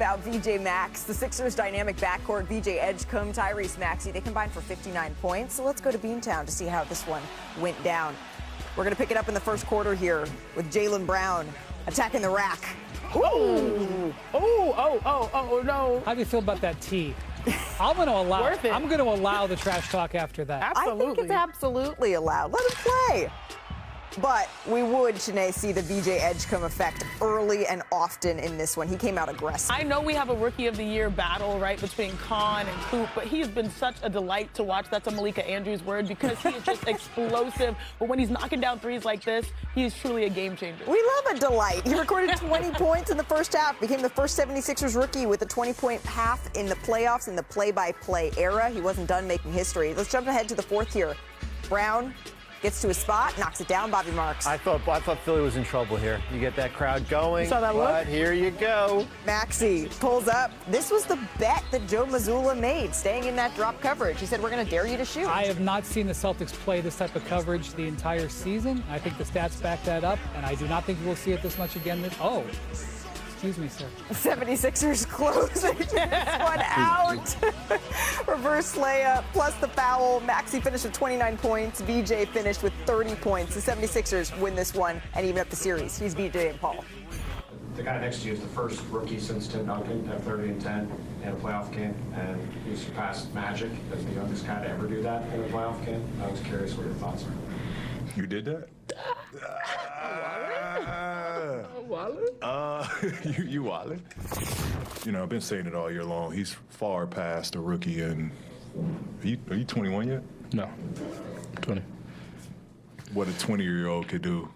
about VJ Max. The Sixers' dynamic backcourt, VJ Edgecombe, Tyrese Maxey, they combined for 59 points. So let's go to Beantown to see how this one went down. We're going to pick it up in the first quarter here with Jaylen Brown attacking the rack. Ooh. Oh, no. How do you feel about that tee? I'm going to allow the trash talk after that. Absolutely. I think it's absolutely allowed. Let him play. But we would, Shanae, see the VJ Edgecombe effect early and often in this one. He came out aggressive. I know we have a Rookie of the Year battle, right, between Khan and Coop, but he's been such a delight to watch. That's a Malika Andrews word because he is just explosive. But when he's knocking down threes like this, he's truly a game changer. We love a delight. He recorded 20 points in the first half, became the first 76ers rookie with a 20-point half in the playoffs in the play-by-play era. He wasn't done making history. Let's jump ahead to the fourth here. Brown gets to his spot, knocks it down, Bobby Marks. I thought Philly was in trouble here. You get that crowd going. You saw that but look? Here you go. Maxey pulls up. This was the bet that Joe Mazzulla made, staying in that drop coverage. He said, we're going to dare you to shoot. I have not seen the Celtics play this type of coverage the entire season. I think the stats back that up, and I do not think we'll see it this much again. Excuse me, sir. 76ers closing this one out. Reverse layup plus the foul. Maxey finished with 29 points. VJ finished with 30 points. The 76ers win this one and even up the series. He's VJ and Paul. The guy next to you is the first rookie since Tim Duncan to have 30 and 10 in a playoff game, and he surpassed Magic as the youngest guy to ever do that in a playoff game. I was curious what your thoughts are. You did that? You wildin'? You know, I've been saying it all year long. He's far past a rookie. And are you 21 yet? No, 20. What a 20-year-old could do.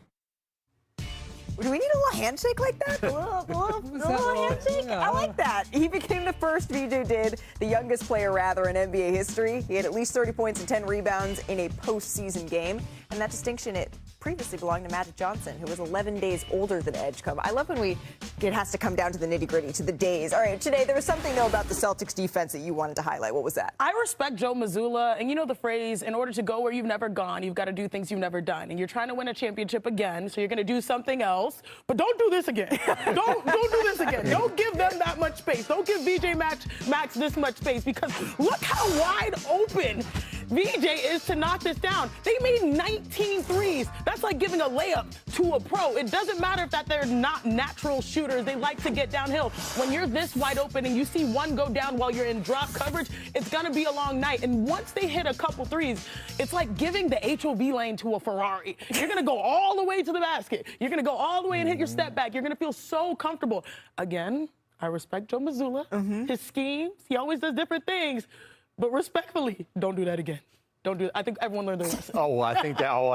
Do we need a little handshake like that? A little handshake? Yeah. I like that. He became the first, VJ did, the youngest player, rather, in NBA history. He had at least 30 points and 10 rebounds in a postseason game. And that distinction, it previously belonged to Magic Johnson, who was 11 days older than Edgecombe. I love when it has to come down to the nitty-gritty, to the days. All right, today there was something, though, about the Celtics defense that you wanted to highlight. What was that? I respect Joe Mazzulla, and you know the phrase, in order to go where you've never gone, you've got to do things you've never done. And you're trying to win a championship again, so you're going to do something else. But don't do this again. Don't do this again. Don't give them that much space. Don't give VJ Max this much space, because look how wide open VJ is to knock this down. They made 19 threes. That's like giving a layup to a pro. It doesn't matter if that they're not natural shooters. They like to get downhill. When you're this wide open and you see one go down while you're in drop coverage, it's going to be a long night. And once they hit a couple threes, it's like giving the HOV lane to a Ferrari. You're going to go all the way to the basket. You're going to go all the way and hit your step back. You're going to feel so comfortable. Again, I respect Joe Mazzulla. His schemes, he always does different things. But respectfully, don't do that again. Don't do it. I think everyone learned their lesson. I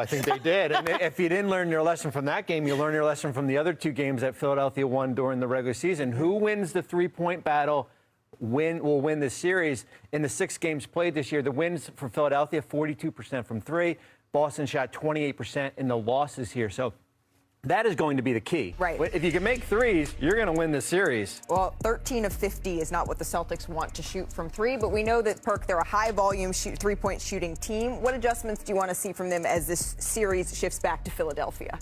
think they did. And if you didn't learn your lesson from that game, you learn your lesson from the other two games that Philadelphia won during the regular season. Who wins the three-point battle will win this series. In the 6 games played this year, the wins for Philadelphia, 42% from 3. Boston shot 28% in the losses here. So that is going to be the key. Right. If you can make threes, you're going to win the series. Well, 13 of 50 is not what the Celtics want to shoot from 3, but we know that, Perk, they're a high-volume three-point shooting team. What adjustments do you want to see from them as this series shifts back to Philadelphia?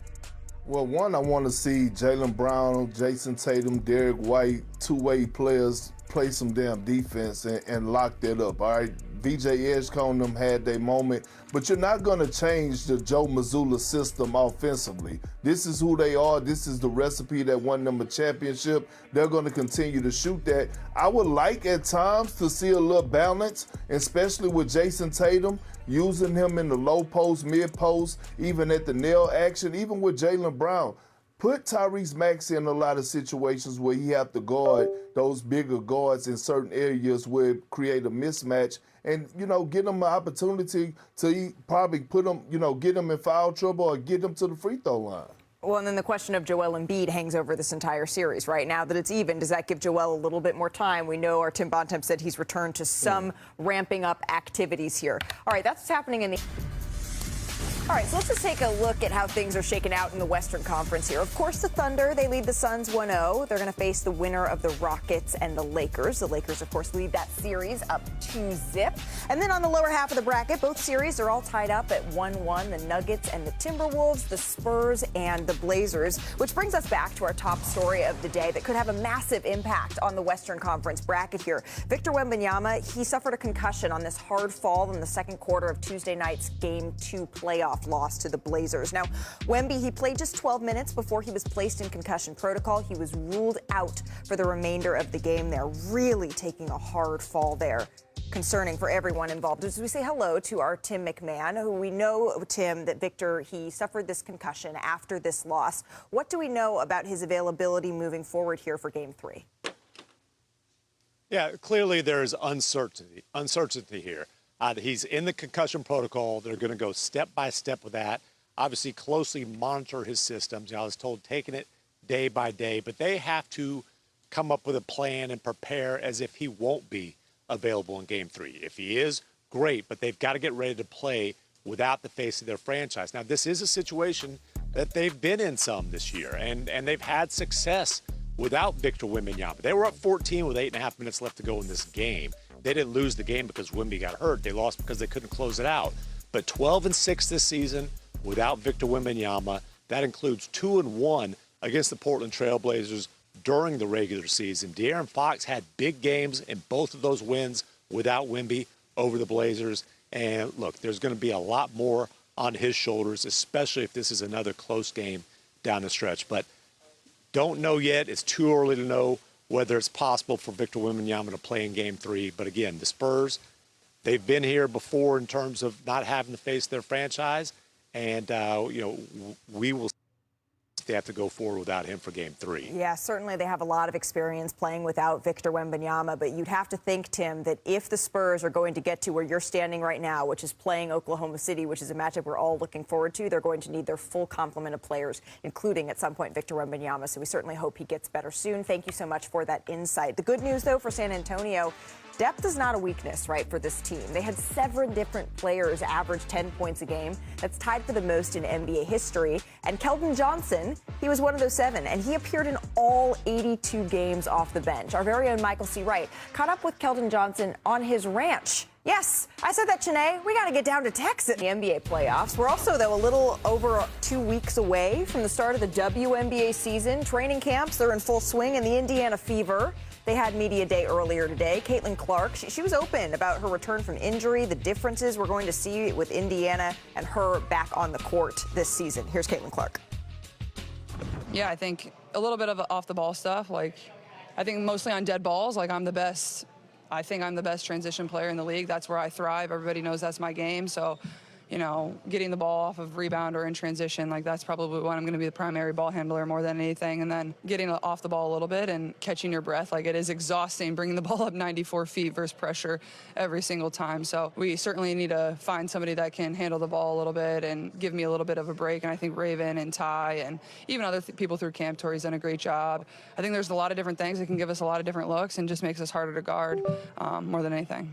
Well, one, I want to see Jaylen Brown, Jason Tatum, Derek White, two-way players play some damn defense and lock that up, all right? VJ Edgecombe them had their moment, but you're not going to change the Joe Mazzulla system offensively. This is who they are. This is the recipe that won them a championship. They're going to continue to shoot that. I would like at times to see a little balance, especially with Jason Tatum, using him in the low post, mid post, even at the nail action, even with Jaylen Brown. Put Tyrese Maxey in a lot of situations where he have to guard those bigger guards in certain areas where it create a mismatch, and, you know, get them an opportunity to probably put them, you know, get them in foul trouble or get them to the free throw line. Well, and then the question of Joel Embiid hangs over this entire series. Right now that it's even, does that give Joel a little bit more time? We know our Tim Bontemp said he's returned to some ramping up activities here. All right, that's what's happening in the All right, so let's just take a look at how things are shaken out in the Western Conference here. Of course, the Thunder, they lead the Suns 1-0. They're going to face the winner of the Rockets and the Lakers. The Lakers, of course, lead that series up 2-0. And then on the lower half of the bracket, both series are all tied up at 1-1. The Nuggets and the Timberwolves, the Spurs and the Blazers, which brings us back to our top story of the day that could have a massive impact on the Western Conference bracket here. Victor Wembanyama, he suffered a concussion on this hard fall in the second quarter of Tuesday night's Game 2 playoff loss to the Blazers. Now, Wemby, he played just 12 minutes before he was placed in concussion protocol. He was ruled out for the remainder of the game there, really taking a hard fall there. Concerning for everyone involved. As we say hello to our Tim McMahon, who we know, Tim, that Victor, he suffered this concussion after this loss. What do we know about his availability moving forward here for Game 3? Yeah, clearly there's uncertainty here. He's in the concussion protocol. They're going to go step by step with that. Obviously, closely monitor his systems. I was told taking it day by day, but they have to come up with a plan and prepare as if he won't be available in Game 3. If he is, great, but they've got to get ready to play without the face of their franchise. Now, this is a situation that they've been in some this year, and they've had success without Victor Wembanyama. They were up 14 with 8.5 minutes left to go in this game. They didn't lose the game because Wemby got hurt. They lost because they couldn't close it out. But 12-6 this season without Victor Wembanyama. That includes 2-1 against the Portland Trail Blazers during the regular season. De'Aaron Fox had big games in both of those wins without Wemby over the Blazers. And look, there's going to be a lot more on his shoulders, especially if this is another close game down the stretch. But don't know yet. It's too early to know whether it's possible for Victor Wembanyama to play in Game 3. But again, the Spurs, they've been here before in terms of not having to face their franchise. And, we will have to go forward without him for Game 3. Yeah, certainly they have a lot of experience playing without Victor Wembanyama, but you'd have to think, Tim, that if the Spurs are going to get to where you're standing right now, which is playing Oklahoma City, which is a matchup we're all looking forward to, they're going to need their full complement of players, including at some point Victor Wembanyama. So we certainly hope he gets better soon. Thank you so much for that insight. The good news, though, for San Antonio, depth is not a weakness, right, for this team. They had 7 different players average 10 points a game. That's tied for the most in NBA history. And Keldon Johnson, he was one of those 7, and he appeared in all 82 games off the bench. Our very own Michael C. Wright caught up with Keldon Johnson on his ranch. Yes, I said that, Chanae. We got to get down to Texas. The NBA playoffs. We're also, though, a little over 2 weeks away from the start of the WNBA season. Training camps, they're in full swing, and the Indiana Fever. They had media day earlier today. Caitlin Clark, she was open about her return from injury, the differences we're going to see with Indiana and her back on the court this season. Here's Caitlin Clark. Yeah, I think a little bit of off-the-ball stuff. I think mostly on dead balls. I think I'm the best transition player in the league. That's where I thrive. Everybody knows that's my game. So, getting the ball off of rebound or in transition, that's probably when I'm going to be the primary ball handler more than anything. And then getting off the ball a little bit and catching your breath. It is exhausting bringing the ball up 94 feet versus pressure every single time. So we certainly need to find somebody that can handle the ball a little bit and give me a little bit of a break. And I think Raven and Ty and even other people through camp, Tori's done a great job. I think there's a lot of different things that can give us a lot of different looks and just makes us harder to guard more than anything.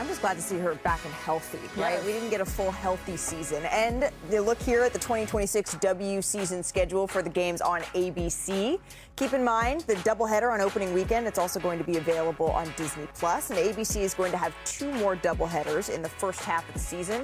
I'm just glad to see her back and healthy, right? Yes. We didn't get a full healthy season. And they look here at the 2026 W season schedule for the games on ABC. Keep in mind the doubleheader on opening weekend. It's also going to be available on Disney+. And ABC is going to have 2 more doubleheaders in the first half of the season.